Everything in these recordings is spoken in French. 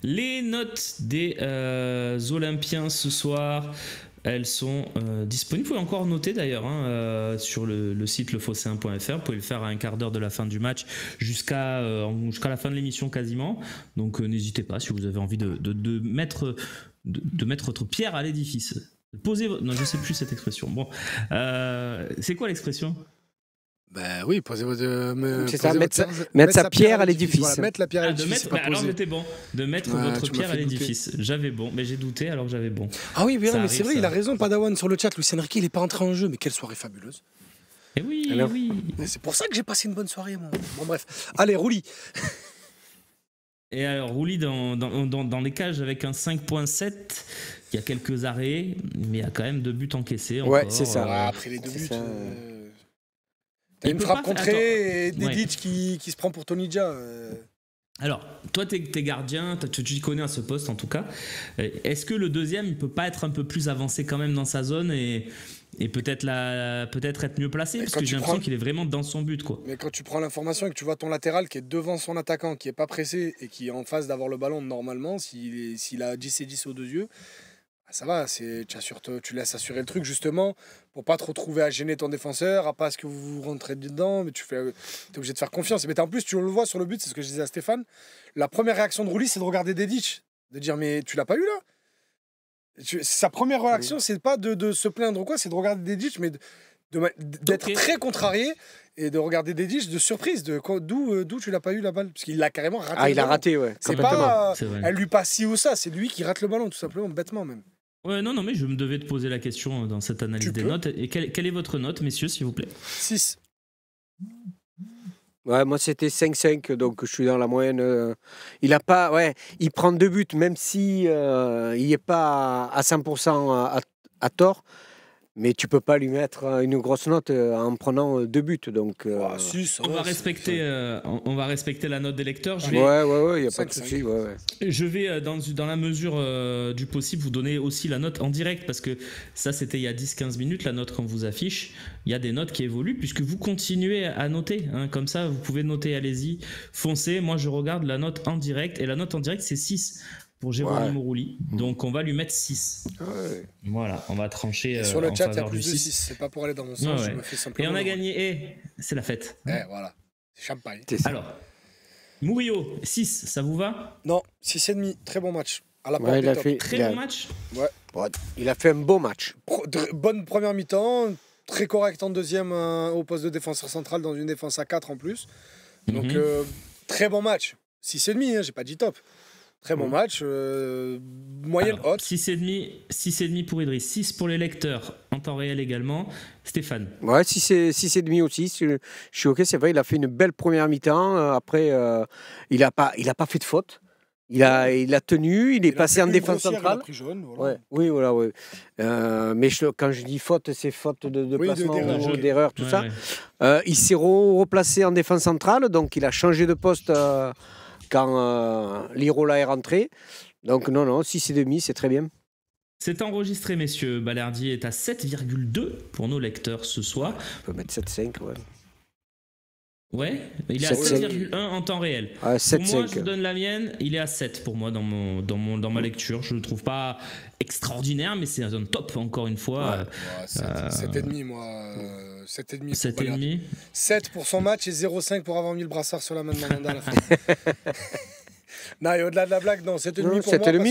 Les notes des Olympiens ce soir, elles sont disponibles. Vous pouvez encore noter d'ailleurs sur le site lefosséen.fr. Vous pouvez le faire à un quart d'heure de la fin du match jusqu'à la fin de l'émission quasiment. Donc n'hésitez pas si vous avez envie de mettre votre pierre à l'édifice. Non, je sais plus cette expression. Bon, c'est quoi l'expression? Ben oui, c'est ça, mettre sa pierre à l'édifice. Voilà, mettre la pierre à l'édifice. Alors j'étais bon. De mettre votre pierre à l'édifice. J'avais bon, mais j'ai douté alors j'avais bon. Ah oui, mais c'est vrai, il a raison, Padawan sur le chat. Luis Enrique, il n'est pas entré en jeu, mais quelle soirée fabuleuse. Et oui, oui. C'est pour ça que j'ai passé une bonne soirée, moi. Bon, bref. Allez, Rouli. Et alors, Rouli dans les cages avec un 5.7. Il y a quelques arrêts, mais il y a quand même 2 buts encaissés. Ouais, c'est ça. Après les 2 buts. T'as une frappe contrée et Dedic qui se prend pour Tony Dia. Alors, toi, t'es gardien, tu connais à ce poste en tout cas. Est-ce que le deuxième, il peut pas être un peu plus avancé quand même dans sa zone et peut-être être mieux placé? Parce que j'ai l'impression qu'il est vraiment dans son but, quoi. Mais quand tu prends l'information et que tu vois ton latéral qui est devant son attaquant, qui est pas pressé et qui est en phase d'avoir le ballon normalement, s'il a 10 et 10 aux 2 yeux, ça va, tu laisses assurer le truc justement pour pas te retrouver à gêner ton défenseur, à pas ce que vous rentrez dedans, mais t'es obligé de faire confiance. Mais en plus, tu le vois sur le but, c'est ce que je disais à Stéphane, la première réaction de Rouli, c'est de regarder Dedic, de dire mais tu l'as pas eu là? Sa première réaction, c'est pas de se plaindre ou quoi, c'est de regarder Dedic, mais d'être très contrarié et de regarder Dedic de surprise, d'où tu l'as pas eu la balle, parce qu'il l'a carrément raté. Ah, il a raté, ouais. C'est pas, elle lui passe ci ou ça, c'est lui qui rate le ballon, tout simplement, bêtement même. Ouais, non, mais je me devais te poser la question dans cette analyse des notes. Et quelle est votre note, messieurs, s'il vous plaît? 6. Ouais, moi c'était 5-5, donc je suis dans la moyenne. Il prend 2 buts, même si il n'est pas à 100% à tort. Mais tu peux pas lui mettre une grosse note en prenant 2 buts. Donc, on va respecter la note des lecteurs. Ouais, il n'y a pas de souci. Je vais, dans la mesure du possible, vous donner aussi la note en direct, parce que ça, c'était il y a 10-15 minutes, la note qu'on vous affiche. Il y a des notes qui évoluent, puisque vous continuez à noter. Comme ça, vous pouvez noter, allez-y, foncez. Moi, je regarde la note en direct, et la note en direct, c'est 6. Pour Geronimo Rouli. Donc on va lui mettre 6. Ouais. Voilà, on va trancher. Et sur le chat, il y a plus de 6. C'est pas pour aller dans mon sens, je me fais simplement. Et on a gagné, c'est la fête. Voilà. C'est champagne. Alors, Murillo, 6, ça vous va? Non, 6,5. Très bon match. À la porte il a fait bon match. Ouais. Il a fait un beau match. Bonne première mi-temps, très correct en deuxième au poste de défenseur central dans une défense à 4 en plus. Donc très bon match. 6,5, j'ai pas dit top. Très bon match, moyenne haute. 6,5 pour Idriss, 6 pour les lecteurs, en temps réel également. Stéphane? Ouais, 6,5 aussi, je suis OK, c'est vrai, il a fait une belle première mi-temps. Après, il n'a pas fait de faute. Il a tenu, il est passé en défense centrale. Il a pris jaune, voilà. Oui. Mais quand je dis faute, c'est faute de placement, d'erreur, tout ça. Il s'est replacé en défense centrale, donc il a changé de poste quand Lirola est rentré. Donc non, 6,5, c'est très bien. C'est enregistré, messieurs. Balerdi est à 7,2 pour nos lecteurs ce soir. On peut mettre 7,5, ouais. Ouais, il est à 7,1 en temps réel. Ah, 7, pour moi, 5. je vous donne la mienne, il est à 7 pour moi dans ma lecture. Je ne le trouve pas extraordinaire, mais c'est un top, encore une fois. 7,5 moi. 7,5 pour 7,5. 7 pour son match et 0,5 pour avoir mis le brassard sur la main de Mandanda à la fin. Non, et au-delà de la blague, non, 7,5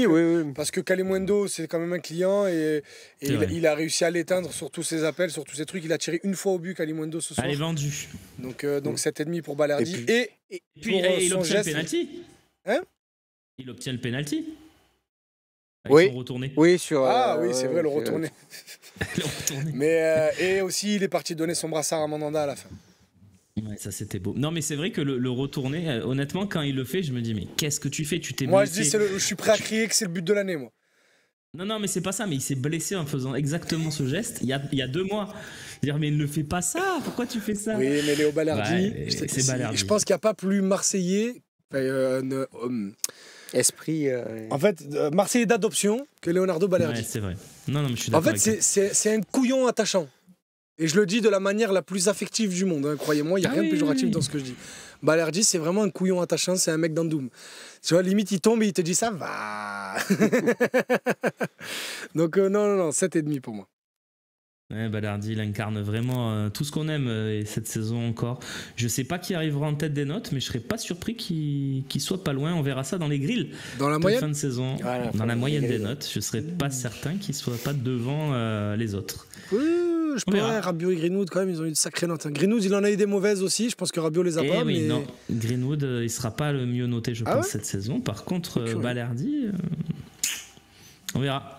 pour moi. Parce que Kalimundo, c'est quand même un client et il a réussi à l'éteindre sur tous ses appels, sur tous ses trucs. Il a tiré une fois au but, Kalimundo, ce soir. Elle est vendue. Donc 7,5 pour Balerdi. Et puis il obtient le penalty. Hein? Il obtient le penalty. Avec son retourné. Oui, c'est vrai, le retourné. Mais et aussi, il est parti donner son brassard à Mandanda à la fin. Ouais, ça c'était beau. Non, mais c'est vrai que le retourné, honnêtement, quand il le fait, je me dis, mais qu'est-ce que tu fais? Tu t'es blessé. Moi, je dis, je suis prêt à crier que c'est le but de l'année, moi. Non, mais c'est pas ça, mais il s'est blessé en faisant exactement ce geste il y a 2 mois. Dire, mais ne fais pas ça, pourquoi tu fais ça? Oui, mais Léo Balerdi, c'est Balerdi. Je pense qu'il n'y a pas plus Marseillais. Esprit. En fait, Marseillais d'adoption que Leonardo Balerdi. Ouais, c'est vrai. Non, mais je suis d'accord. En fait, c'est un couillon attachant. Et je le dis de la manière la plus affective du monde, hein. Croyez-moi, il n'y a rien de péjoratif dans ce que je dis. Balerdi, c'est vraiment un couillon attachant, c'est un mec d'Andoum. Tu vois, limite, il tombe et il te dit ça va. Donc, non, 7,5 pour moi. Ouais, Balerdi, il incarne vraiment tout ce qu'on aime cette saison encore. Je sais pas qui arrivera en tête des notes, mais je serais pas surpris qu'il soit pas loin. On verra ça dans les grilles. Dans la moyenne fin de saison, voilà, dans la moyenne des notes. Je serais pas certain qu'il soit pas devant les autres. Je pourrais. Rabiot et Greenwood, quand même, ils ont eu de sacrées notes. Greenwood, il en a eu des mauvaises aussi. Je pense que Rabiot les a pas. Oui, mais... non. Greenwood, il sera pas le mieux noté, je pense, cette saison. Par contre, Balerdi, on verra.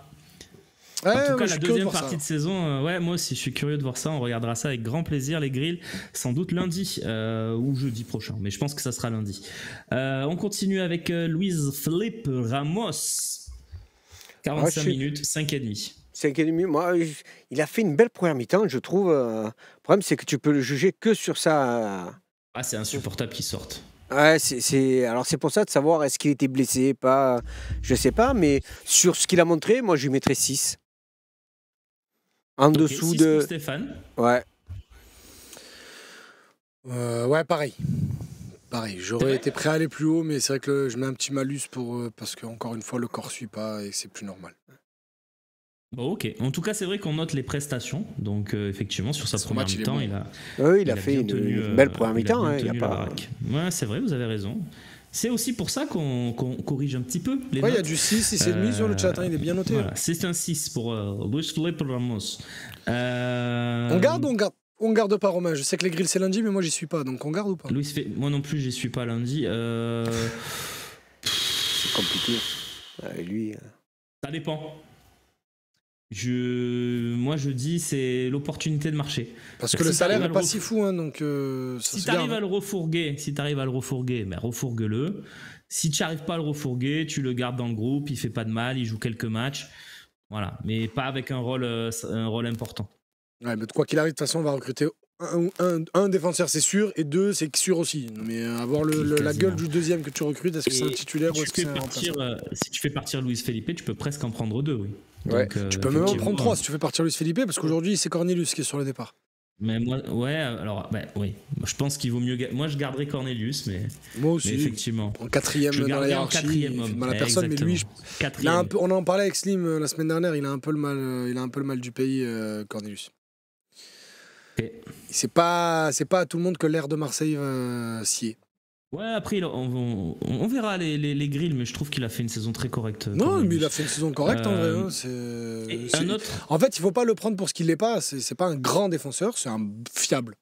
En tout cas, la deuxième partie de saison, moi aussi, je suis curieux de voir ça. On regardera ça avec grand plaisir, les grilles, sans doute lundi ou jeudi prochain, mais je pense que ça sera lundi. On continue avec Luis Felipe Ramos. 45 minutes, 5,5. 5,5. Moi, il a fait une belle première mi-temps, je trouve. Le problème, c'est que tu peux le juger que sur ça. C'est insupportable qu'il sorte. Ouais, alors c'est pour ça de savoir est-ce qu'il était blessé, pas. Je sais pas, mais sur ce qu'il a montré, moi, je lui mettrais 6. En dessous de. Pour Stéphane. Ouais. Ouais, pareil. J'aurais été prêt à aller plus haut, mais c'est vrai que je mets un petit malus parce que encore une fois, le corps suit pas et c'est plus normal. Bon, ok. En tout cas, c'est vrai qu'on note les prestations. Donc, effectivement, sur sa première mi-temps, il a fait une belle première mi-temps. Ouais, c'est vrai, vous avez raison. C'est aussi pour ça qu'on corrige un petit peu les notes. Il y a du 6, 6,5 sur le chat, il est bien noté. Voilà, c'est un 6 pour Luis Felipe Ramos. On garde ou on garde? On garde pas, Romain. Je sais que les grilles c'est lundi, mais moi j'y suis pas, donc on garde ou pas? Moi non plus, j'y suis pas lundi. C'est compliqué. Lui. Ça dépend. Moi je dis c'est l'opportunité de marcher. Parce que le salaire n'est pas si fou, hein, donc si tu arrives à le refourguer, refourgue-le. Si tu n'arrives pas à le refourguer, tu le gardes dans le groupe, il fait pas de mal, il joue quelques matchs, voilà, mais pas avec un rôle important. Ouais, mais quoi qu'il arrive, de toute façon, on va recruter un défenseur, c'est sûr, et 2, c'est sûr aussi. Mais avoir la gueule du deuxième que tu recrutes, est-ce que c'est un titulaire ou est-ce que c'est un remplaçant? Si tu fais partir Luis Felipe, tu peux presque en prendre 2, oui. Ouais. Donc, tu peux même en prendre 3 si tu fais partir Luis Felipe, parce qu'aujourd'hui, c'est Cornelius qui est sur le départ. Mais moi, oui. Je pense qu'il vaut mieux. Moi, je garderais Cornelius, mais. Moi aussi. Mais effectivement. En quatrième dans la hiérarchie. Il fait mal à personne, mais lui, on en parlait avec Slim la semaine dernière. Il a un peu le mal du pays, Cornelius. Okay. C'est pas à tout le monde que l'air de Marseille s'y est. Ouais, après, on verra les grilles, mais je trouve qu'il a fait une saison très correcte. Non, mais il a fait une saison correcte en vrai. Hein. Un autre... En fait, il faut pas le prendre pour ce qu'il n'est pas. C'est pas un grand défenseur, c'est un fiable.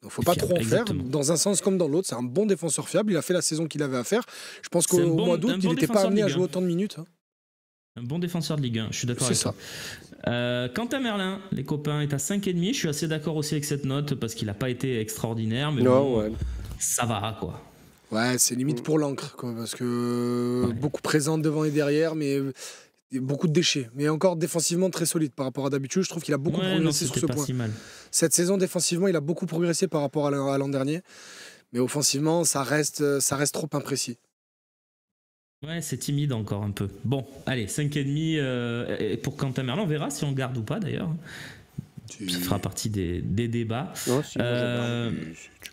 Donc, faut pas trop en faire. Dans un sens comme dans l'autre, c'est un bon défenseur fiable. Il a fait la saison qu'il avait à faire. Je pense qu'au mois d'août, il n'était pas amené à jouer autant de minutes. Hein. Un bon défenseur de Ligue 1, je suis d'accord avec ça. Quant à Merlin, les copains, est à 5,5. Je suis assez d'accord aussi avec cette note parce qu'il n'a pas été extraordinaire, mais ça va, quoi. Ouais, c'est limite pour l'encre, quoi, parce que beaucoup présent devant et derrière, mais beaucoup de déchets. Mais encore défensivement très solide par rapport à d'habitude. Je trouve qu'il a beaucoup progressé sur ce point. Si mal. Cette saison, défensivement, il a beaucoup progressé par rapport à l'an dernier. Mais offensivement, ça reste trop imprécis. Ouais, c'est timide encore un peu. Bon, allez, 5,5 pour Quentin Merlin. On verra si on le garde ou pas, d'ailleurs. Ça fera partie des débats. Non, si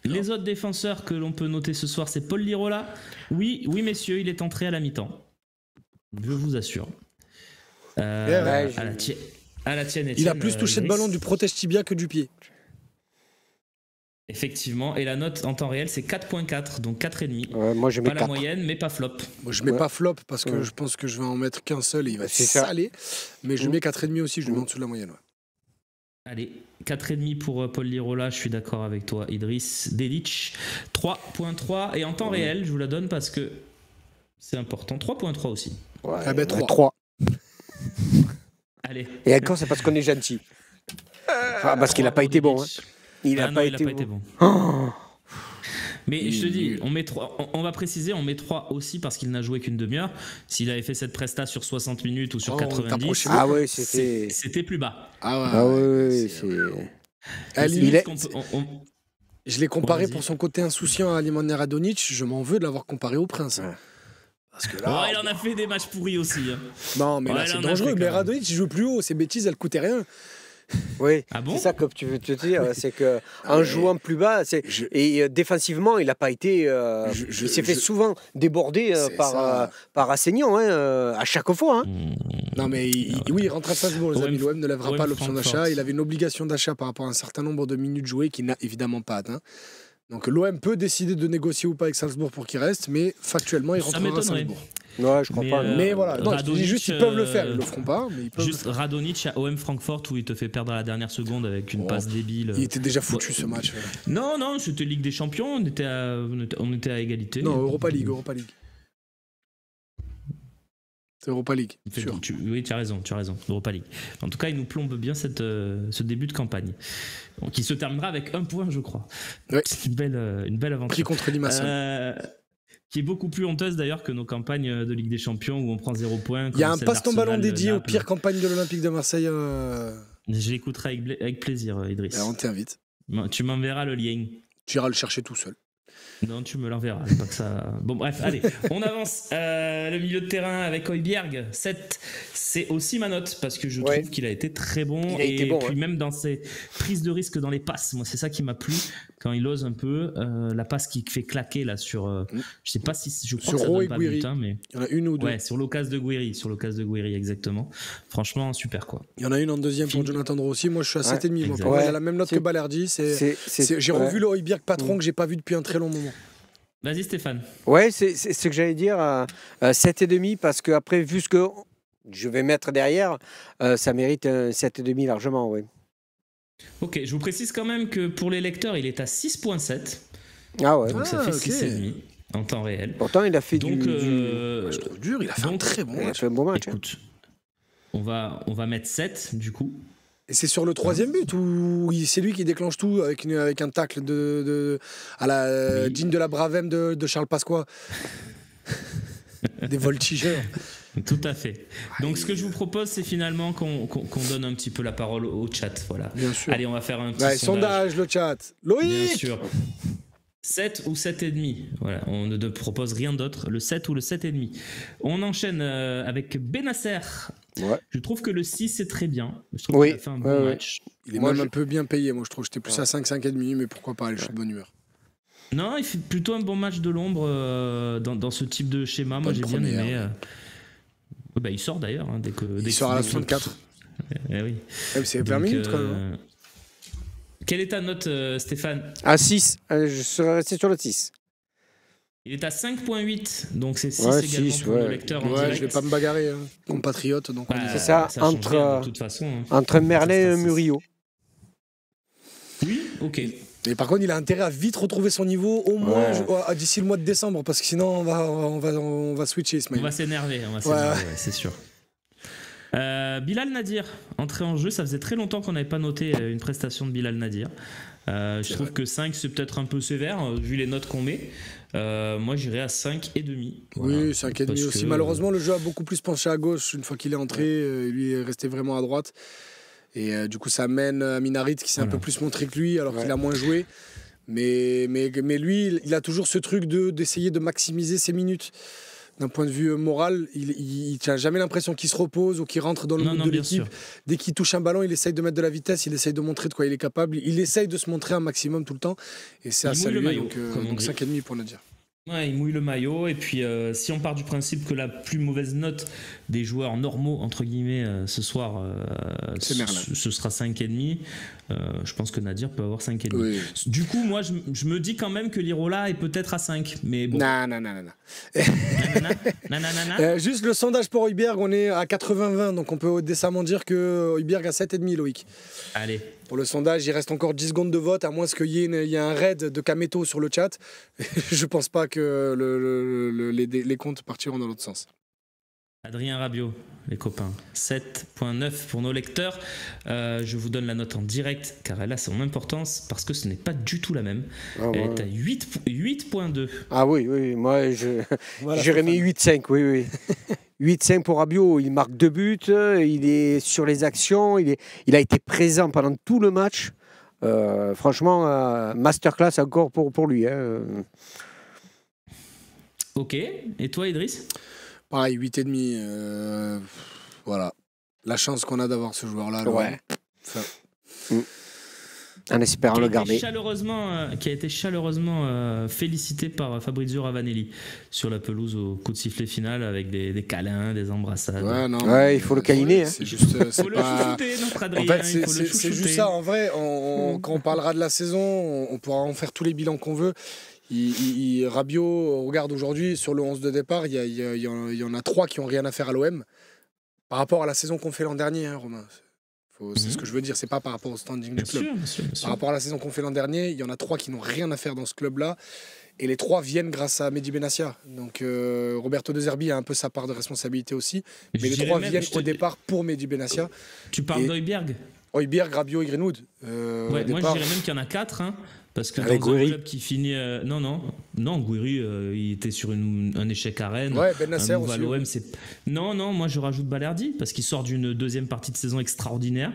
les autres défenseurs que l'on peut noter ce soir, c'est Paul Lirola. Oui, messieurs, il est entré à la mi-temps. Je vous assure. À la tienne, Etienne, il a plus touché de ballon du protège tibia que du pied. Effectivement, et la note en temps réel c'est 4.4, donc 4,5. Moi je mets pas 4. La moyenne, mais pas flop. Moi je mets pas flop parce que je pense que je vais en mettre qu'un seul et il va saler. Mais je mets 4,5 aussi, je le mets en dessous de la moyenne. Allez, 4,5 pour Paul Lirola, je suis d'accord avec toi, Idriss Delic. 3.3, et en temps réel, je vous la donne parce que c'est important. 3.3 aussi. Ouais, 3. Allez. Et encore, c'est parce qu'on est gentil. Parce qu'il n'a pas été bon. Hein. Il n'a pas été bon. Oh. Mais je te dis, on va préciser, on met 3 aussi parce qu'il n'a joué qu'une demi-heure. S'il avait fait cette presta sur 60 minutes ou sur 90, c'était plus bas. Je l'ai comparé pour son côté insouciant à Nemanja Radonjic. Je m'en veux de l'avoir comparé au Prince. Hein. Parce que là, il en a fait des matchs pourris aussi. Hein. Non, mais là, c'est dangereux. Mais Radonjic, il joue plus haut. Ces bêtises, elles coûtaient rien. Oui, Ah bon? c'est ça que tu veux te dire, c'est qu'en jouant plus bas, défensivement, il n'a pas été. Il s'est fait souvent déborder par Assignon, à chaque fois. Non, mais oui, il rentre à Salzbourg, les amis. L'OM ne lèvera pas l'option d'achat. Il avait une obligation d'achat par rapport à un certain nombre de minutes jouées qu'il n'a évidemment pas atteint. Donc l'OM peut décider de négocier ou pas avec Salzbourg pour qu'il reste, mais factuellement, il rentrera à Salzbourg. Ouais, je crois pas. Mais voilà, non, je dis juste qu'ils peuvent le faire, ils le feront pas. Mais ils peuvent juste Radonjic à OM Francfort où il te fait perdre à la dernière seconde avec une passe débile. Il était déjà foutu ce match. Non, c'était Ligue des Champions, on était à égalité. Non, Europa League. C'est Europa League. Oui, tu as raison, Europa League. En tout cas, il nous plombe bien ce début de campagne. Donc, il se terminera avec 1 point, je crois. Ouais. C'est une belle aventure. Pris contre Limassol. Qui est beaucoup plus honteuse d'ailleurs que nos campagnes de Ligue des Champions où on prend 0 points. Il y a un passe ton ballon dédié aux pires campagnes de l'Olympique de Marseille. Je l'écouterai avec plaisir, Idriss. Alors, on t'invite. Tu m'enverras le lien. Tu iras le chercher tout seul. Non, tu me l'enverras. Pas que ça... Bon, bref, allez, on avance. Le milieu de terrain avec Højbjerg, 7, c'est aussi ma note parce que je trouve qu'il a été très bon. Puis même dans ses prises de risque dans les passes, moi, c'est ça qui m'a plu quand il ose un peu. La passe qui fait claquer là sur. Je sais pas si. Je crois que ça donne pas but, mais. Il y en a une ou deux. Ouais, sur l'occasion de Gouiri, exactement. Franchement, super quoi. Il y en a une en deuxième pour Jonathan Drossi. Moi, je suis à 7,5. Moi, pour moi, il a la même note que Balerdi. J'ai revu le Højbjerg patron que j'ai pas vu depuis un très long moment. Vas-y Stéphane. Ouais, c'est ce que j'allais dire, 7,5 parce que après, vu ce que je vais mettre derrière, ça mérite un 7,5 largement, oui. Ok, je vous précise quand même que pour les lecteurs, il est à 6,7. Ah ouais. Donc ça fait 6,5 en temps réel. Pourtant, il a fait je trouve dur, il a fait un très bon match. Il a fait un bon match. Écoute, on va mettre 7 du coup. Et c'est sur le 3e but où c'est lui qui déclenche tout avec un tacle à la digne de la Bravem de Charles Pasqua. Des voltigeurs. Tout à fait. Donc ce que je vous propose, c'est finalement qu'on donne un petit peu la parole au chat. Voilà. Bien sûr. Allez, on va faire un petit sondage, le chat. Loïc. Bien sûr. 7 ou 7,5. Voilà, on ne propose rien d'autre. Le 7 ou le 7,5. On enchaîne avec Benasser. Ouais. Je trouve que le 6 c'est très bien. Je trouve qu'il a fait un bon match. Il est même un peu bien payé. Moi, je trouve que j'étais plus à 5, 5,5, mais pourquoi pas, je suis de bonne humeur. Non, il fait plutôt un bon match de l'ombre dans ce type de schéma. Moi, j'ai bien aimé. Il sort d'ailleurs. Il sort à la 64. Oui. C'est 20 minutes quand même. Quelle est ta note, Stéphane? À 6. Je serais resté sur le 6. Il est à 5,8, donc c'est 6 également pour nos lecteurs en direct. Je vais pas me bagarrer, compatriote. Donc c'est ça, de toute façon, entre Merlin et Murillo. Oui, ok. Mais par contre, il a intérêt à vite retrouver son niveau, au moins d'ici le mois de décembre, parce que sinon, on va switcher, Ismaël. On va s'énerver, c'est sûr. Bilal Nadir, entrée en jeu, ça faisait très longtemps qu'on n'avait pas noté une prestation de Bilal Nadir. Je trouve que 5 c'est peut-être un peu sévère vu les notes qu'on met. Moi j'irais à 5,5. Voilà. Oui, 5,5 aussi. Malheureusement, le jeu a beaucoup plus penché à gauche une fois qu'il est entré. Lui est resté vraiment à droite. Et du coup, ça amène à Minarit qui s'est un peu plus montré que lui alors qu'il a moins joué. Mais lui, il a toujours ce truc d'essayer de maximiser ses minutes. D'un point de vue moral, il n'a jamais l'impression qu'il se repose ou qu'il rentre dans le mood de l'équipe. Dès qu'il touche un ballon, il essaye de mettre de la vitesse, il essaye de montrer de quoi il est capable. Il essaye de se montrer un maximum tout le temps. Et c'est à saluer, donc 5,5 pour ne dire. Ouais, il mouille le maillot. Et puis, si on part du principe que la plus mauvaise note des joueurs normaux, entre guillemets, ce soir, ce sera 5,5, je pense que Nadir peut avoir 5,5. Oui. Du coup, moi, je me dis quand même que Lirola est peut-être à 5. Mais bon. Non. Juste le sondage pour Højbjerg, on est à 80-20. Donc, on peut décemment dire que Højbjerg a 7,5, Loïc. Allez. Pour le sondage, il reste encore 10 secondes de vote, à moins qu'il y ait un raid de Kameto sur le chat. Je pense pas que les comptes partiront dans l'autre sens. Adrien Rabiot, les copains, 7,9 pour nos lecteurs. Je vous donne la note en direct car elle a son importance parce que ce n'est pas du tout la même. Elle est à 8,2. Ah oui, moi j'aurais mis 8,5, oui. 8-5 pour Rabiot, il marque 2 buts, il est sur les actions, il a été présent pendant tout le match. Franchement, masterclass encore pour lui. Ok, et toi Idriss? Pareil, 8,5. Voilà. La chance qu'on a d'avoir ce joueur-là. Ouais. En espérant le garder. Qui a été chaleureusement félicité par Fabrizio Ravanelli sur la pelouse au coup de sifflet final avec des câlins, des embrassades. Ouais, il faut le câliner. C'est juste, faut le chouchouter, notre Adrien. En fait, c'est juste ça. En vrai, quand on parlera de la saison, on pourra en faire tous les bilans qu'on veut. Rabiot, regarde aujourd'hui, sur le 11 de départ, il y en a 3 qui n'ont rien à faire à l'OM. Par rapport à la saison qu'on fait l'an dernier, hein, Romain. C'est ce que je veux dire, c'est pas par rapport au standing du club. Bien sûr. Par rapport à la saison qu'on fait l'an dernier, il y en a 3 qui n'ont rien à faire dans ce club-là. Et les 3 viennent grâce à Mehdi Benassia. Donc Roberto De Zerbi a un peu sa part de responsabilité aussi. Mais les 3 viennent au départ pour Mehdi Benassia. Tu parles d'Højbjerg, Rabiot et Greenwood. moi je dirais même qu'il y en a 4. Hein, parce que avec dans un club qui finit. Non, Gouiri, il était sur un échec à Rennes. Ouais, Ben Nasser aussi. l'OM, non, moi je rajoute Balerdi parce qu'il sort d'une deuxième partie de saison extraordinaire.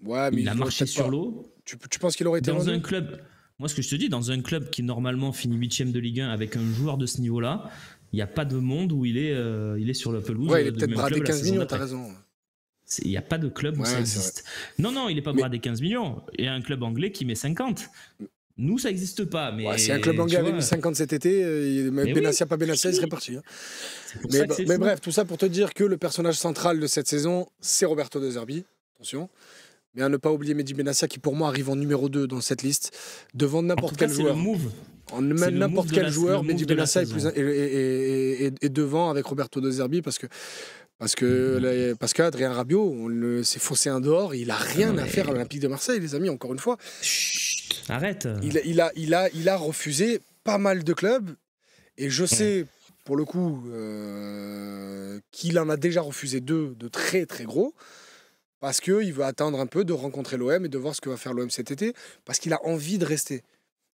Ouais, mais il a marché sur l'eau. Tu penses qu'il aurait été dans un club? Moi, ce que je te dis, dans un club qui normalement finit 8e de Ligue 1 avec un joueur de ce niveau-là, il n'y a pas de monde où il est sur la pelouse. Ouais, il est peut-être bradé 15 millions, t'as raison. Il n'y a pas de club où ça existe. Non, il n'est pas bradé 15 millions. Il y a un club anglais qui met 50. Nous, ça n'existe pas. Mais si un club anglais avait mis 50 cet été, Benassia, pas Benassia, il serait parti. Mais bref, tout ça pour te dire que le personnage central de cette saison, c'est Roberto De Zerbi. Attention. Mais à ne pas oublier Mehdi Benassia qui, pour moi, arrive en numéro 2 dans cette liste, devant n'importe quel joueur. N'importe quel joueur, Mehdi Benassia est devant avec Roberto De Zerbi parce que Adrien Rabiot, s'est faussé un dehors, il a rien à faire à l'Olympique de Marseille, les amis, encore une fois. Chut, arrête. Il a refusé pas mal de clubs et je sais, pour le coup, qu'il en a déjà refusé 2 de très très gros parce qu'il veut attendre un peu de rencontrer l'OM et de voir ce que va faire l'OM cet été parce qu'il a envie de rester.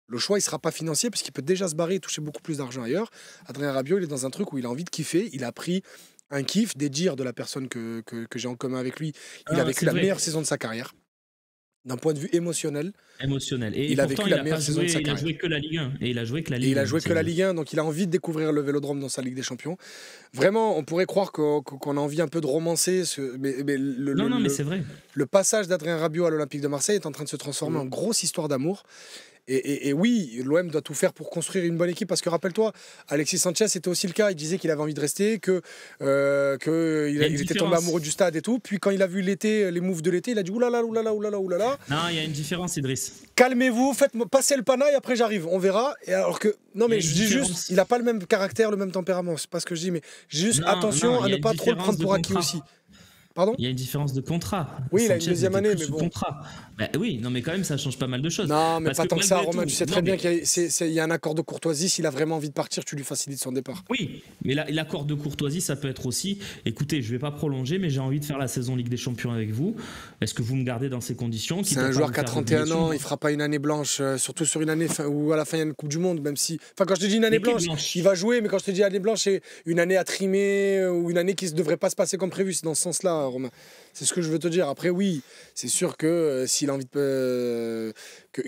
Le choix, il ne sera pas financier parce qu'il peut déjà se barrer et toucher beaucoup plus d'argent ailleurs. Adrien Rabiot, il est dans un truc où il a envie de kiffer. Il a pris un kiff des dires de la personne que j'ai en commun avec lui. Il a vécu la meilleure saison de sa carrière. D'un point de vue émotionnel. Et il a vécu la meilleure saison de sa carrière. Il a joué que la Ligue 1. Et il a joué que la Ligue 1. Donc il a envie de découvrir le Vélodrome dans sa Ligue des Champions. Vraiment, on pourrait croire qu'on a envie un peu de romancer. Mais c'est vrai. Le passage d'Adrien Rabiot à l'Olympique de Marseille est en train de se transformer en grosse histoire d'amour. Et oui, l'OM doit tout faire pour construire une bonne équipe parce que rappelle-toi, Alexis Sanchez c'était aussi le cas. Il disait qu'il avait envie de rester, qu'il était tombé amoureux du stade et tout. Puis quand il a vu les moves de l'été, il a dit oulala. Non, il y a une différence, Idriss. Calmez-vous, faites-moi passer le pana et après j'arrive. On verra. Et alors que non, mais je dis juste, il n'a pas le même caractère, le même tempérament. C'est pas ce que je dis, mais juste attention à ne pas trop le prendre pour acquis aussi. Pardon ? Il y a une différence de contrat. Oui, il a une deuxième année, mais bon. Contrat. Oui, non, mais quand même, ça change pas mal de choses. Non, mais pas tant que ça, Romain. Tu sais très bien qu'il y a un accord de courtoisie. S'il a vraiment envie de partir, tu lui facilites son départ. Oui, mais l'accord de courtoisie, ça peut être aussi, écoutez, je vais pas prolonger, mais j'ai envie de faire la saison Ligue des Champions avec vous. Est-ce que vous me gardez dans ces conditions ? C'est un joueur qui a 31 ans, il fera pas une année blanche, surtout sur une année où à la fin il y a une Coupe du Monde, même si... Enfin, quand je te dis une année blanche, il va jouer, mais quand je te dis année blanche, c'est une année à trimer ou une année qui ne devrait pas se passer comme prévu. C'est dans ce sens-là, Romain. C'est ce que je veux te dire. Après, oui, c'est sûr que s'il a envie de...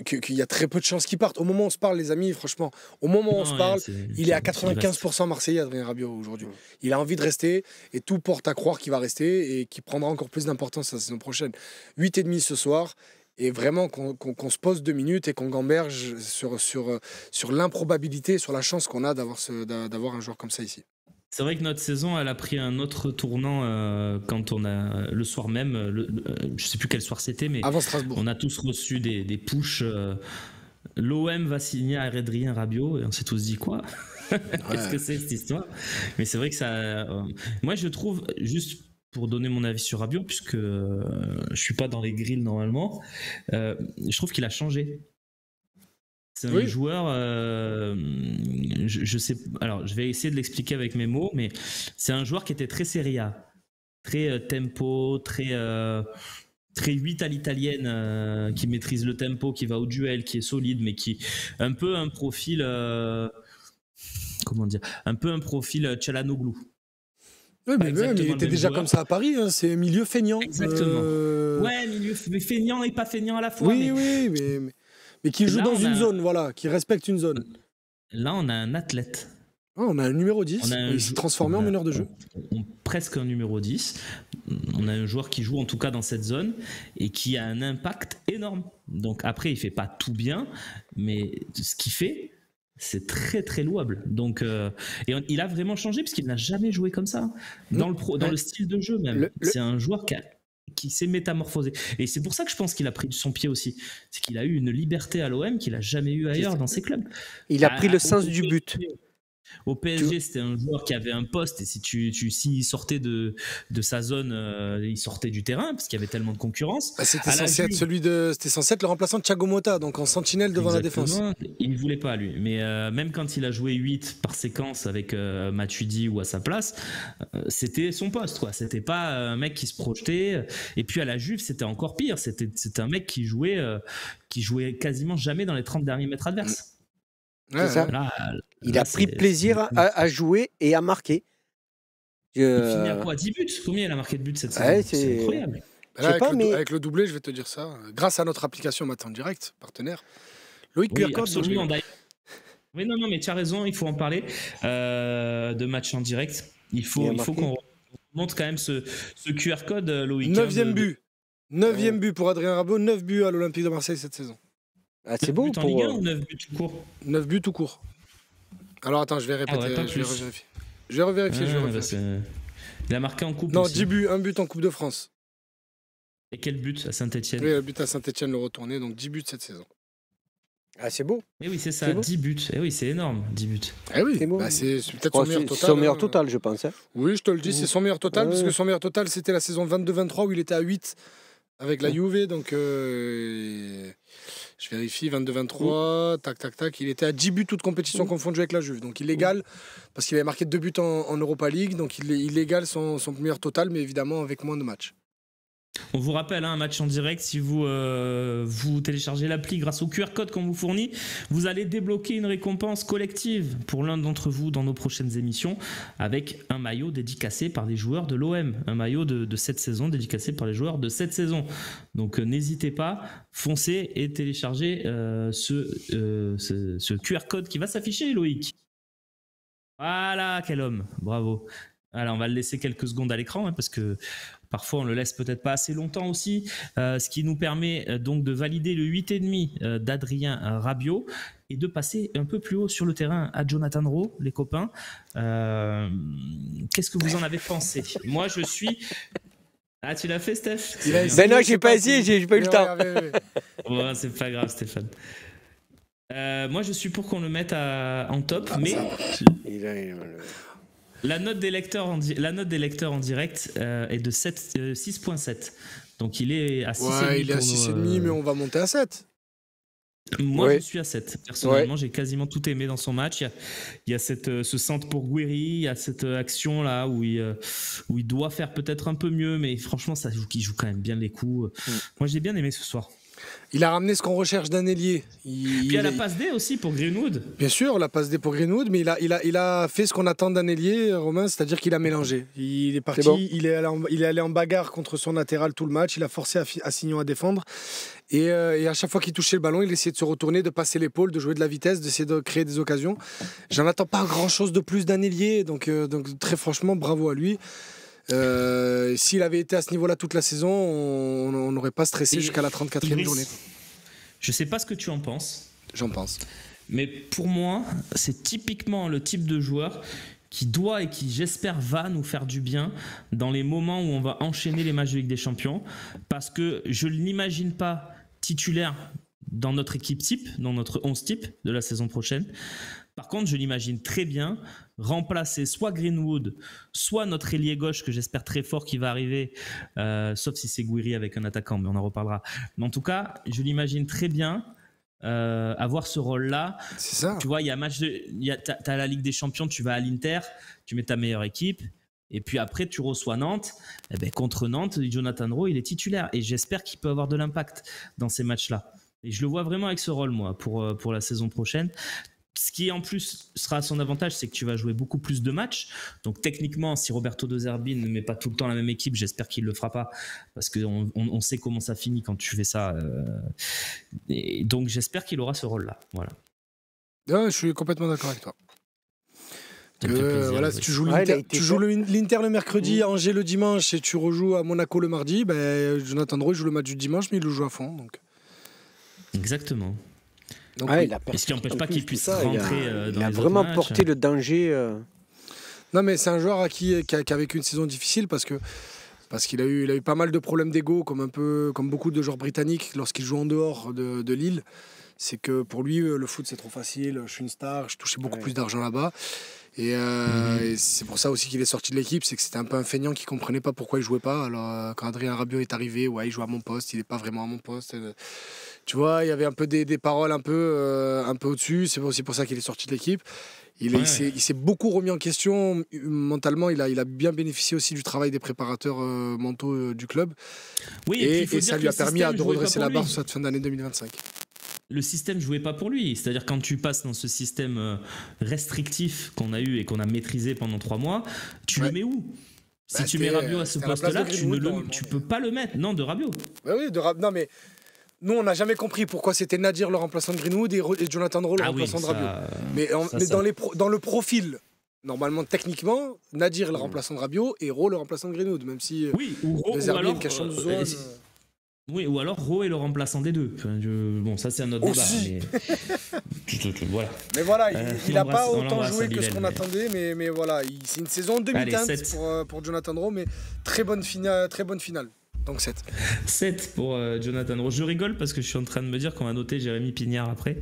qu'il y a très peu de chances qu'il parte. Au moment où on se parle, les amis, franchement, au moment où on se parle, il est à 95% Marseillais, Adrien Rabiot, aujourd'hui. Il a envie de rester et tout porte à croire qu'il va rester et qu'il prendra encore plus d'importance la saison prochaine. 8,5 ce soir. Et vraiment qu'on se pose 2 minutes et qu'on gamberge sur l'improbabilité, sur la chance qu'on a d'avoir un joueur comme ça ici. C'est vrai que notre saison, elle a pris un autre tournant quand on a, le soir même, je sais plus quel soir c'était, mais avant Strasbourg. On a tous reçu des pushs. L'OM va signer Adrien Rabiot et on s'est tous dit quoi ? Qu'est-ce que c'est cette histoire ? Mais c'est vrai que ça... moi, je trouve, juste pour donner mon avis sur Rabiot, puisque je suis pas dans les grilles normalement, je trouve qu'il a changé. C'est un joueur, je sais, alors je vais essayer de l'expliquer avec mes mots, mais c'est un joueur qui était très Serie A, très tempo, très 8 à l'italienne, qui maîtrise le tempo, qui va au duel, qui est solide, mais qui un peu un profil, un peu un profil Çalhanoğlu. Oui, mais il était déjà comme ça à Paris, hein, c'est milieu feignant. Exactement. Ouais, milieu feignant et pas feignant à la fois. Oui, mais qui joue dans une zone, voilà, qui respecte une zone. Là, on a un athlète. On a un numéro 10, il s'est transformé en meneur de jeu. Presque un numéro 10. On a un joueur qui joue en tout cas dans cette zone et qui a un impact énorme. Donc après, il fait pas tout bien, mais ce qu'il fait, c'est très très louable. Donc, et il a vraiment changé parce qu'il n'a jamais joué comme ça. Dans le style de jeu même. C'est un joueur qui s'est métamorphosé. Et c'est pour ça que je pense qu'il a pris son pied aussi. C'est qu'il a eu une liberté à l'OM qu'il n'a jamais eu ailleurs dans ses clubs. Il a pris le sens du but. Au PSG, c'était un joueur qui avait un poste et s'il sortait de sa zone, il sortait du terrain parce qu'il y avait tellement de concurrence. C'était censé être le remplaçant de Thiago Motta, donc en sentinelle devant la défense. Il ne voulait pas, lui. Mais même quand il a joué 8 par séquence avec Matuidi ou à sa place, c'était son poste, quoi. C'était pas un mec qui se projetait. Et puis à la Juve, c'était encore pire. C'était un mec qui jouait quasiment jamais dans les 30 derniers mètres adverses. C'est ça. Il a pris plaisir à jouer et à marquer. Il finit à quoi, 10 buts? Combien il a marqué de buts cette saison? C'est incroyable. Avec le doublé, je vais te dire ça. Grâce à notre application Maintenant Direct, partenaire. Loïc Pierre-Code. Absolument. Oui, non, mais tu as raison, il faut en parler de match en direct. Il faut qu'on montre quand même ce QR code, Loïc. 9e but. 9e but pour Adrien Rabiot, 9 buts à l'Olympique de Marseille cette saison. C'est beau pour... en Ligue 1 ou 9 buts tout court? 9 buts tout court. Alors attends, je vais répéter, je vais revérifier. Il a marqué en coupe. Non, aussi. 10 buts, 1 but en Coupe de France. Et quel but à Saint-Etienne? Oui, le but à Saint-Etienne, le retourné, donc 10 buts cette saison. C'est beau. Et oui, c'est ça, 10 buts. Et oui, c'est énorme, 10 buts. Eh oui, c'est peut-être son meilleur total. Son meilleur total, je pense. Oui, je te le dis, c'est son meilleur total, parce que son meilleur total, c'était la saison 22-23 où il était à 8 avec la Juve, donc je vérifie, 22-23, tac, il était à 10 buts toutes compétitions confondues avec la Juve, donc il égale, parce qu'il avait marqué 2 buts en Europa League, donc il égale son meilleur total, mais évidemment avec moins de matchs. On vous rappelle, un match en direct, si vous téléchargez l'appli grâce au QR code qu'on vous fournit, vous allez débloquer une récompense collective pour l'un d'entre vous dans nos prochaines émissions avec un maillot dédicacé par des joueurs de l'OM, un maillot de cette saison dédicacé par les joueurs de cette saison. Donc n'hésitez pas, foncez et téléchargez ce QR code qui va s'afficher, Loïc. Voilà, quel homme, bravo. Alors on va le laisser quelques secondes à l'écran parce que parfois on le laisse peut-être pas assez longtemps aussi, ce qui nous permet donc de valider le 8,5 d'Adrien Rabiot et de passer un peu plus haut sur le terrain à Jonathan Rowe, les copains. Qu'est-ce que vous en avez pensé? Moi je suis... Ah, tu l'as fait, Steph? Ben non, j'ai pas essayé, j'ai pas eu le temps. Ouais, c'est pas grave, Stéphane. Moi je suis pour qu'on le mette en top, mais... La note des lecteurs en direct est de 6.7. Donc il est à 6,5. Ouais, il est à 6,5, mais on va monter à 7. Moi, je suis à 7. Personnellement, j'ai quasiment tout aimé dans son match. Il y a ce centre pour Guiri, il y a cette action-là où il doit faire peut-être un peu mieux, mais franchement, il joue quand même bien les coups. Moi, j'ai bien aimé ce soir. Il a ramené ce qu'on recherche d'un ailier. Puis il y a la passe D aussi pour Greenwood. Bien sûr, la passe D pour Greenwood, mais il a fait ce qu'on attend d'un ailier, Romain, c'est-à-dire qu'il a mélangé. Il est parti, il est allé en bagarre contre son latéral tout le match, il a forcé Assignon à défendre. Et à chaque fois qu'il touchait le ballon, il essayait de se retourner, de passer l'épaule, de jouer de la vitesse, d'essayer de créer des occasions. J'en attends pas grand-chose de plus d'un ailier, donc très franchement, bravo à lui. S'il avait été à ce niveau-là toute la saison, on n'aurait pas stressé jusqu'à la 34e journée. Je sais pas ce que tu en penses. J'en pense. Mais pour moi, c'est typiquement le type de joueur qui doit et qui, j'espère, va nous faire du bien dans les moments où on va enchaîner les matchs de Ligue des Champions. Parce que je ne l'imagine pas titulaire dans notre équipe type, dans notre 11 type de la saison prochaine. Par contre, je l'imagine très bien remplacer soit Greenwood, soit notre ailier gauche que j'espère très fort qui va arriver, sauf si c'est Guiri avec un attaquant, mais on en reparlera. Mais en tout cas, je l'imagine très bien avoir ce rôle-là. C'est ça. Tu vois, il y a t'as la Ligue des Champions, tu vas à l'Inter, tu mets ta meilleure équipe. Et puis après, tu reçois Nantes. Et ben, contre Nantes, Jonathan Rowe, il est titulaire. Et j'espère qu'il peut avoir de l'impact dans ces matchs-là. Et je le vois vraiment avec ce rôle, moi, pour la saison prochaine. Ce qui en plus sera à son avantage, c'est que tu vas jouer beaucoup plus de matchs. Donc techniquement, si Roberto De Zerbi ne met pas tout le temps la même équipe, j'espère qu'il ne le fera pas, parce qu'on sait comment ça finit quand tu fais ça. Et donc j'espère qu'il aura ce rôle-là. Voilà. Ouais, je suis complètement d'accord avec toi. Voilà, si tu joues l'Inter le mercredi, Angers le dimanche et tu rejoues à Monaco le mardi, Jonathan Drouin joue le match du dimanche, mais il le joue à fond. Donc. Exactement. Donc, et ce qui n'empêche pas qu'il puisse rentrer dans les il a vraiment porté le danger. Non, mais c'est un joueur qui a vécu une saison difficile parce qu'il a eu pas mal de problèmes d'ego, comme beaucoup de joueurs britanniques lorsqu'ils jouent en dehors de Lille. C'est que pour lui, le foot c'est trop facile. Je suis une star, je touchais beaucoup plus d'argent là-bas. Et c'est pour ça aussi qu'il est sorti de l'équipe, c'est que c'était un peu un feignant qui comprenait pas pourquoi il jouait pas. Alors quand Adrien Rabiot est arrivé, il joue à mon poste, il est pas vraiment à mon poste. Tu vois, il y avait un peu des paroles un peu au-dessus. C'est aussi pour ça qu'il est sorti de l'équipe. Il s'est beaucoup remis en question mentalement. Il a bien bénéficié aussi du travail des préparateurs mentaux du club. Oui, et ça lui a permis de redresser la barre sur cette fin d'année 2025. Le système jouait pas pour lui. C'est-à-dire quand tu passes dans ce système restrictif qu'on a eu et qu'on a maîtrisé pendant 3 mois, tu le mets où ? Si tu mets Rabiot à ce poste-là, tu peux pas le mettre. Non, de Rabiot. Non, mais nous, on n'a jamais compris pourquoi c'était Nadir le remplaçant de Greenwood et Jonathan Drouin le remplaçant de Rabiot. Mais dans le profil, normalement, techniquement, Nadir le remplaçant de Rabiot et Ro le remplaçant de Greenwood, même si ou alors oui, ou alors Ro est le remplaçant des deux. Bon, ça c'est un autre débat. Mais... voilà. Mais voilà, il n'a pas autant joué que ce qu'on attendait, mais voilà, c'est une saison demi-teinte pour Jonathan Drouin, mais très bonne finale. Donc 7. 7 pour Jonathan Drouin. Je rigole parce que je suis en train de me dire qu'on va noter Jérémy Pignard après,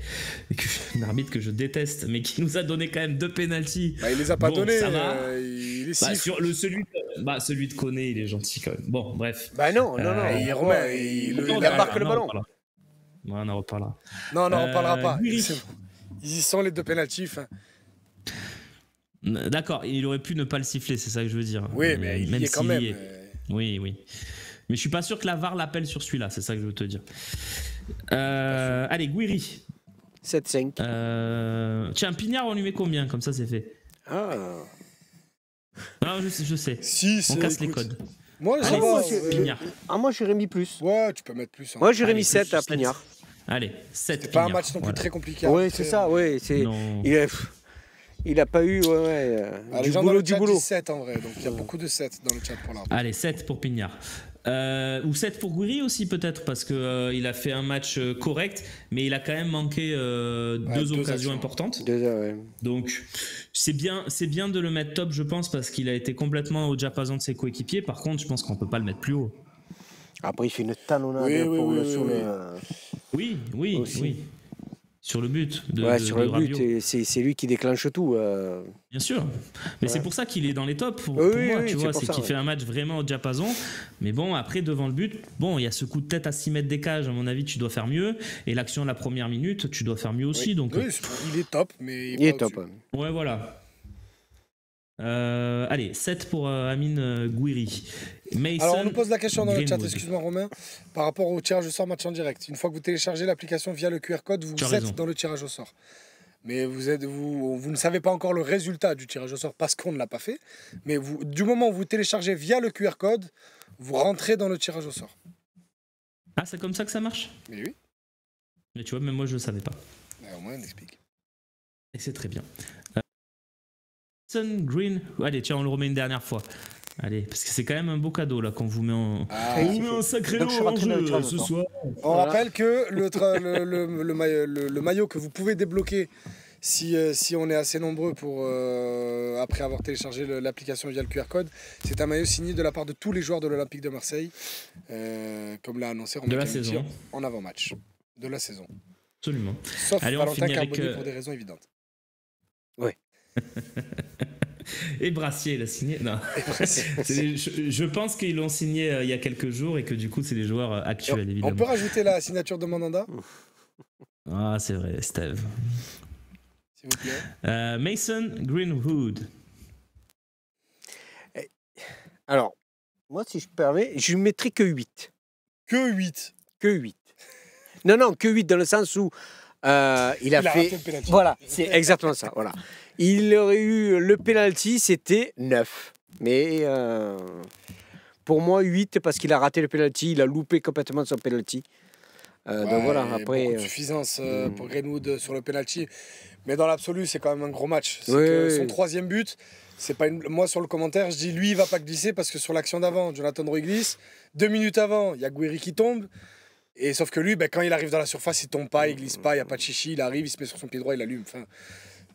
et un arbitre que je déteste, mais qui nous a donné quand même 2 pénaltys. Il les a pas donnés. Ça va. Il est sur celui de Koné, il est gentil quand même. Bon, bref. Non. Il est Romain. Il embarque le ballon. On en reparlera. Non, on en reparlera pas. Ils y sont les 2 pénaltys. D'accord, il aurait pu ne pas le siffler, c'est ça que je veux dire. Oui, mais il y est quand même. Oui. Mais je suis pas sûr que la VAR l'appelle sur celui-là, c'est ça que je veux te dire. Allez, Guiri. 7-5. Tiens, Pignard, on lui met combien ? Comme ça, c'est fait. Non, je sais. On casse les codes. Moi, Pignard. Moi, j'aurais mis plus. Ouais, tu peux mettre plus. Moi, j'aurais mis 7 à Pignard. Allez, 7. C'est pas un match non plus très compliqué. Oui, c'est ça, oui. Il a pas eu du boulot, du boulot. 7 en vrai, donc il y a beaucoup de 7 dans le chat pour l'arbitre. Allez, 7 pour Pignard. Ou 7 pour Guiri aussi peut-être, parce qu'il a fait un match correct, mais il a quand même manqué 2 occasions importantes. Donc c'est bien de le mettre top, je pense, parce qu'il a été complètement au diapason de ses coéquipiers. Par contre, je pense qu'on peut pas le mettre plus haut. Après, il fait une talonnade Oui. Sur le but sur le Rabiot. but, c'est lui qui déclenche tout. Bien sûr, mais c'est pour ça qu'il est dans les tops pour moi, tu vois, c'est qu'il fait un match vraiment au diapason. Mais bon, après devant le but, il y a ce coup de tête à 6 mètres des cages, à mon avis, tu dois faire mieux. Et l'action de la première minute, tu dois faire mieux aussi. Donc, il est top, mais il est top. Ouais, voilà. Allez, 7 pour Amine Guiri. Mason, alors on nous pose la question dans le chat, Greenwood. excuse-moi Romain, par rapport au tirage au sort match en direct. Une fois que vous téléchargez l'application via le QR code, vous êtes dans le tirage au sort. Mais vous ne savez pas encore le résultat du tirage au sort parce qu'on ne l'a pas fait. Mais du moment où vous téléchargez via le QR code, vous rentrez dans le tirage au sort. Ah, c'est comme ça que ça marche ? Mais oui. Mais tu vois, même moi je ne savais pas. Au moins on explique. Et c'est très bien. Green. Allez, tiens, on le remet une dernière fois. Allez, parce que c'est quand même un beau cadeau là qu'on vous met en. On vous met un sacré lot en jeu ce soir. On rappelle que le maillot que vous pouvez débloquer si on est assez nombreux pour après avoir téléchargé l'application via le QR code, c'est un maillot signé de la part de tous les joueurs de l'Olympique de Marseille, comme l'a annoncé de la saison en avant-match de la saison. Absolument. Sauf allez, Valentin Carbonnier pour des raisons évidentes. Oui. Et Brassier l'a signé. Non. Je pense qu'ils l'ont signé il y a quelques jours et que du coup c'est les joueurs actuels évidemment. On peut rajouter la signature de Mandanda. Ah c'est vrai, Steve. S'il vous plaît. Mason Greenwood. Alors, moi si je permets, je mettrai que 8. Que 8. Que 8. Non, que 8 dans le sens où il a fait. Raté le penalty. Voilà, c'est exactement ça. Voilà. Il aurait eu le penalty, c'était 9. Mais pour moi, 8 parce qu'il a raté le penalty, il a loupé complètement son penalty. Donc voilà, après. Beaucoup de suffisance pour Greenwood sur le penalty. Mais dans l'absolu, c'est quand même un gros match. Son 3e but, c'est pas moi sur le commentaire, je dis lui, il va pas glisser parce que sur l'action d'avant, Jonathan Roy glisse. 2 minutes avant, il y a Guéry qui tombe. Et sauf que lui, quand il arrive dans la surface, il tombe pas, il glisse pas, il n'y a pas de chichi, il arrive, il se met sur son pied droit, il allume. Enfin,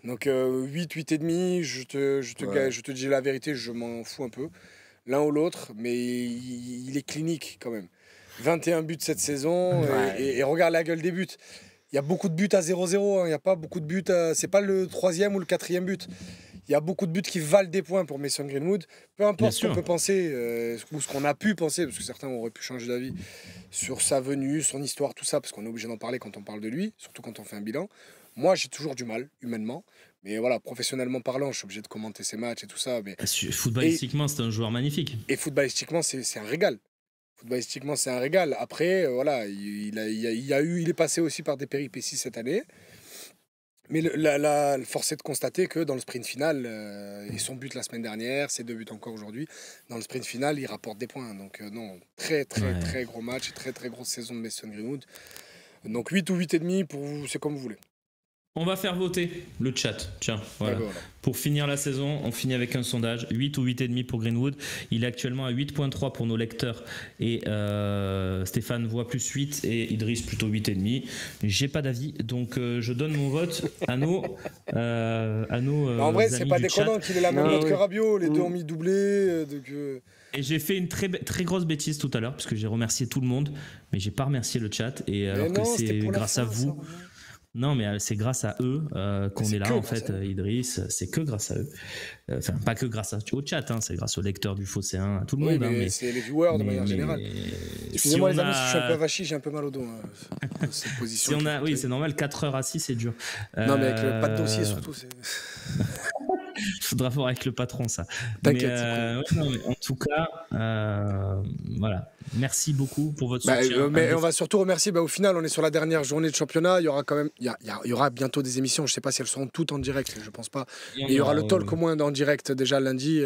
donc 8,5, je te dis la vérité, je m'en fous un peu. L'un ou l'autre, mais il est clinique quand même. 21 buts cette saison, et regarde la gueule des buts. Il y a beaucoup de buts à 0-0, il n'y a pas beaucoup de buts, c'est pas le 3e ou le 4e but. Il y a beaucoup de buts qui valent des points pour Mason Greenwood. Peu importe ce qu'on peut penser, ou ce qu'on a pu penser, parce que certains auraient pu changer d'avis sur sa venue, son histoire, tout ça, parce qu'on est obligé d'en parler quand on parle de lui, surtout quand on fait un bilan. Moi, j'ai toujours du mal, humainement. Mais voilà, professionnellement parlant, je suis obligé de commenter ses matchs et tout ça. Mais... Footballistiquement, c'est un joueur magnifique. Et footballistiquement, c'est un régal. Footballistiquement, c'est un régal. Après, voilà, il est passé aussi par des péripéties cette année. Mais force est de constater que dans le sprint final, et son but la semaine dernière, ses 2 buts encore aujourd'hui, dans le sprint final, il rapporte des points. Donc non, très gros match, très grosse saison de Mason Greenwood. Donc 8 ou 8,5 pour vous, c'est comme vous voulez. On va faire voter le chat. Tiens, voilà. Pour finir la saison, on finit avec un sondage. 8 ou 8,5 pour Greenwood. Il est actuellement à 8,3 pour nos lecteurs. Et Stéphane voit plus 8 et Idriss plutôt 8,5. J'ai pas d'avis, donc je donne mon vote à nos en vrai, c'est pas déconnant qu'il ait la même note que Rabiot. Les deux ont mis doublé. Et j'ai fait une très grosse bêtise tout à l'heure, parce que j'ai remercié tout le monde, mais j'ai pas remercié le chat. Et alors que c'est grâce à vous. Non, mais c'est grâce à eux qu'on est là, en fait, Idriss. C'est que grâce à eux. Enfin, pas que grâce au chat, hein, c'est grâce aux lecteurs du Phocéen, à tout le monde. Mais c'est les viewers de manière générale. Excusez-moi, les amis, si je suis un peu avachi, j'ai un peu mal au dos. Cette position. Oui, c'est normal, 4 heures assis, c'est dur. Non, mais avec le pas de dossier, surtout, c'est. Faudra voir avec le patron, ça. T'inquiète. Mais en tout cas, voilà. Merci beaucoup pour votre soutien. Mais on va surtout remercier. Au final, on est sur la dernière journée de championnat. Il y aura quand même, il y aura bientôt des émissions. Je sais pas si elles seront toutes en direct. Je pense pas. Mais il y aura le talk au moins en direct déjà lundi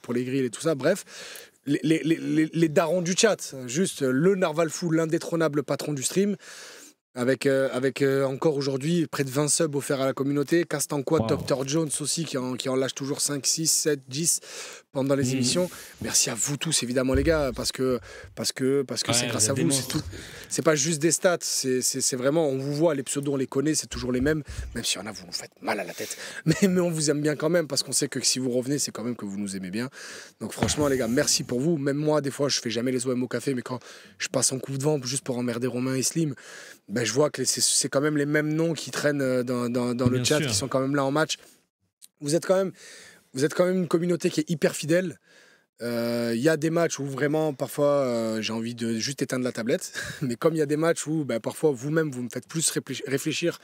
pour les grilles et tout ça. Bref. Les darons du chat, juste le Narval Fou, l'indétrônable patron du stream, avec encore aujourd'hui près de 20 subs offerts à la communauté. Castanquois, Dr Jones aussi qui en lâche toujours 5, 6, 7, 10 pendant les émissions. Merci à vous tous évidemment les gars, parce que c'est grâce à vous. C'est pas juste des stats, c'est vraiment, on vous voit, les pseudos on les connaît, c'est toujours les mêmes, même si y en a vous nous faites mal à la tête, mais on vous aime bien quand même, parce qu'on sait que si vous revenez c'est quand même que vous nous aimez bien. Donc franchement les gars, merci pour vous. Même moi des fois je fais jamais les OM au café, mais quand je passe en coup de vent juste pour emmerder Romain et Slim, je vois que c'est quand même les mêmes noms qui traînent dans le chat, qui sont quand même là en match. Vous êtes quand même une communauté qui est hyper fidèle. Il y a des matchs où vraiment parfois j'ai envie de juste éteindre la tablette, mais comme il y a des matchs où parfois vous-même vous me faites plus réfléchir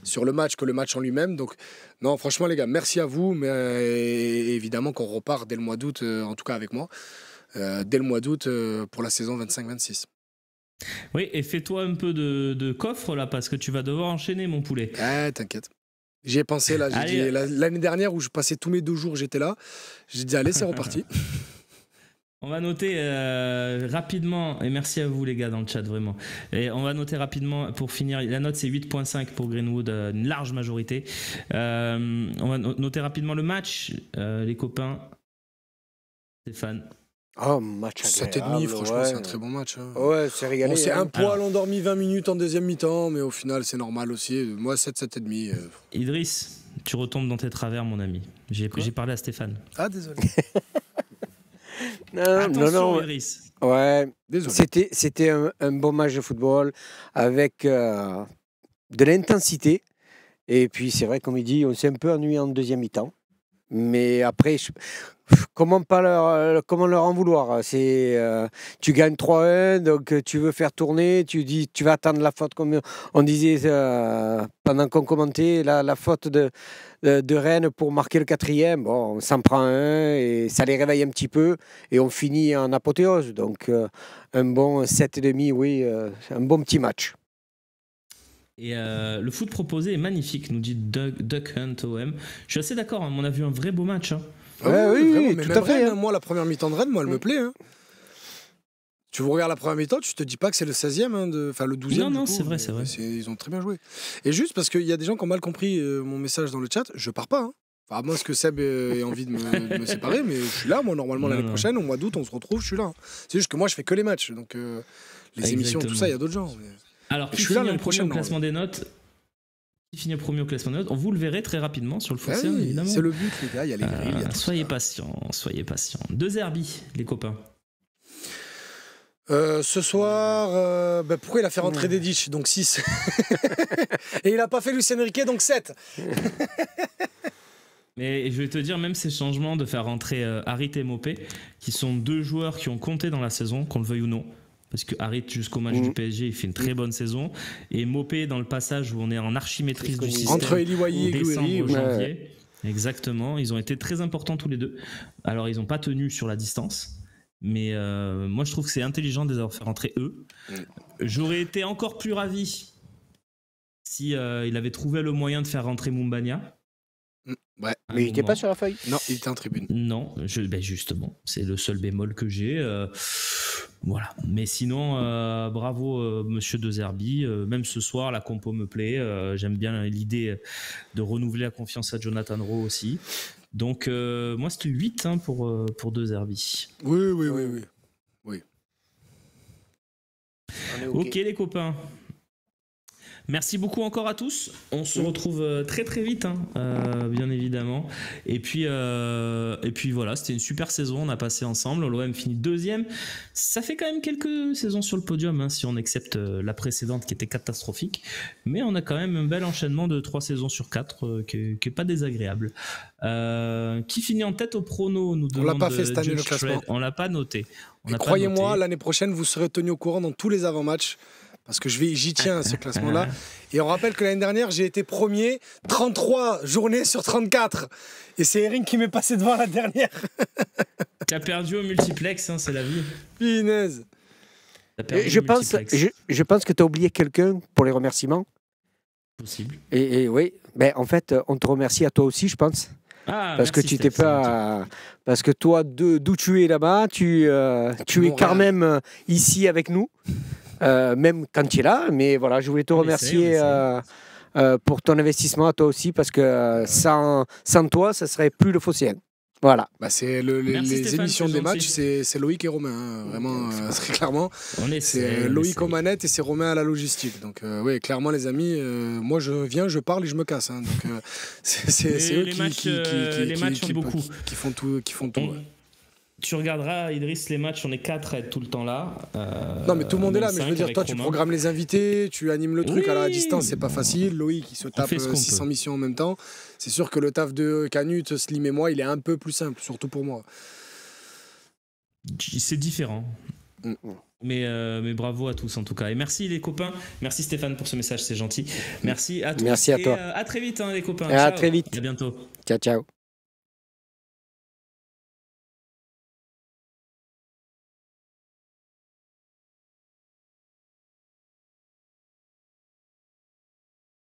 sur le match que le match en lui-même. Donc non, franchement les gars, merci à vous, mais évidemment qu'on repart dès le mois d'août, en tout cas avec moi, dès le mois d'août pour la saison 25-26. Oui, et fais-toi un peu de coffre là, parce que tu vas devoir enchaîner, mon poulet. T'inquiète. J'y ai pensé là. L'année dernière où je passais tous mes 2 jours, j'étais là. J'ai dit allez, c'est reparti. On va noter rapidement, et merci à vous les gars dans le chat vraiment. Et on va noter rapidement pour finir. La note c'est 8.5 pour Greenwood, une large majorité. On va noter rapidement le match, les copains. Stéphane. Match agréable. 7,5, franchement, c'est un très bon match. Hein. Ouais, c'est régalé. On s'est un poil endormi 20 minutes en deuxième mi-temps, mais au final, c'est normal aussi. Moi, 7,5. Idriss, tu retombes dans tes travers, mon ami. J'ai parlé à Stéphane. Ah, désolé. non. Idriss. Ouais, désolé. C'était un bon match de football avec de l'intensité. Et puis, c'est vrai, comme il dit, on s'est un peu ennuyé en deuxième mi-temps. Mais après, comment leur en vouloir? Tu gagnes 3-1, donc tu veux faire tourner, tu vas attendre la faute, comme on disait pendant qu'on commentait, la faute de Rennes pour marquer le 4e. Bon, on s'en prend un et ça les réveille un petit peu et on finit en apothéose. Donc un bon 7,5, oui, un bon petit match. Et le foot proposé est magnifique, nous dit Duck Hunt OM. Je suis assez d'accord, on a vu un vrai beau match. Hein. Oui, tout à fait. Rennes, moi, la première mi-temps de Rennes, elle me plaît. Hein. Tu vous regardes la première mi-temps, tu te dis pas que c'est le 16e, enfin le 12e. Non, c'est vrai. Ils ont très bien joué. Et juste parce qu'il y a des gens qui ont mal compris mon message dans le chat, je pars pas. Enfin, à moins que Seb ait envie de me séparer, mais je suis là, moi, normalement, l'année prochaine, au mois d'août, on se retrouve, je suis là. C'est juste que moi, je fais que les matchs. Donc, les émissions, tout ça, il y a d'autres gens. Mais... Alors, qui finit l'année prochaine au classement des notes? Qui finit premier au classement des notes? Vous le verrez très rapidement sur le Phocéen, évidemment. C'est le but, les gars, il y a les grilles. Soyez patients. 2 Zerbi, les copains. Ce soir, pourquoi il a fait rentrer Dedic, donc 6. Et il a pas fait Lucien Riquet, donc 7. Mais je vais te dire, même ces changements de faire rentrer Harit et Mopé, qui sont 2 joueurs qui ont compté dans la saison, qu'on le veuille ou non. Parce que Harit, jusqu'au match du PSG, il fait une très bonne saison. Et Mopé, dans le passage où on est en archimétrise du système, entre Eliwayi et décembre, janvier. Exactement, ils ont été très importants tous les deux. Alors, ils n'ont pas tenu sur la distance. Mais moi, je trouve que c'est intelligent de les avoir fait rentrer eux. J'aurais été encore plus ravi si il avait trouvé le moyen de faire rentrer Moumbagna. Ouais. Mais il n'était pas sur la feuille. Non, il était en tribune. Non, justement, c'est le seul bémol que j'ai. Voilà. Mais sinon, bravo Monsieur De Zerbi. Même ce soir, la compo me plaît. J'aime bien l'idée de renouveler la confiance à Jonathan Rowe aussi. Donc, moi, c'était 8 pour De Zerbi. Oui. Ok, les copains. Merci beaucoup encore à tous. On se retrouve très très vite, bien évidemment. Et puis voilà, c'était une super saison. On a passé ensemble. L'OM finit 2e. Ça fait quand même quelques saisons sur le podium, si on accepte la précédente qui était catastrophique. Mais on a quand même un bel enchaînement de 3 saisons sur 4 qui est pas désagréable. Qui finit en tête au prono, nous demande. On l'a pas fait cette année le classement. On l'a pas noté. Croyez-moi, l'année prochaine, vous serez tenu au courant dans tous les avant-matchs. Parce que j'y tiens à ce classement-là. Et on rappelle que l'année dernière, j'ai été premier 33 journées sur 34. Et c'est Eric qui m'est passé devant la dernière. Tu as perdu au multiplex, c'est la vie. Pinaise. Je pense que tu as oublié quelqu'un pour les remerciements. Possible. Et oui, en fait, on te remercie à toi aussi, je pense. Parce que tu t'es pas. Parce que toi, d'où tu es là-bas, tu es quand même ici avec nous. Même quand tu es là, mais voilà, je voulais te remercier pour ton investissement à toi aussi, parce que sans toi, ça serait plus le Phocéen. Voilà. C'est les émissions des matchs, c'est Loïc et Romain, vraiment, très clairement. C'est Loïc aux manettes et c'est Romain à la logistique. Donc oui, clairement les amis, moi je viens, je parle et je me casse. Donc c'est eux qui font tout. Tu regarderas, Idriss, les matchs, on est 4 à être tout le temps là. Non, mais tout le monde est là. Mais je veux dire, toi, tu programmes les invités, tu animes le truc à la distance, c'est pas facile. Loïc, il se tape 600 missions en même temps. C'est sûr que le taf de Canut, Slim et moi, il est un peu plus simple, surtout pour moi. C'est différent. Mais bravo à tous en tout cas. Et merci les copains. Merci Stéphane pour ce message, c'est gentil. Merci à tous. Merci à toi. À très vite les copains. À très vite. À bientôt. Ciao.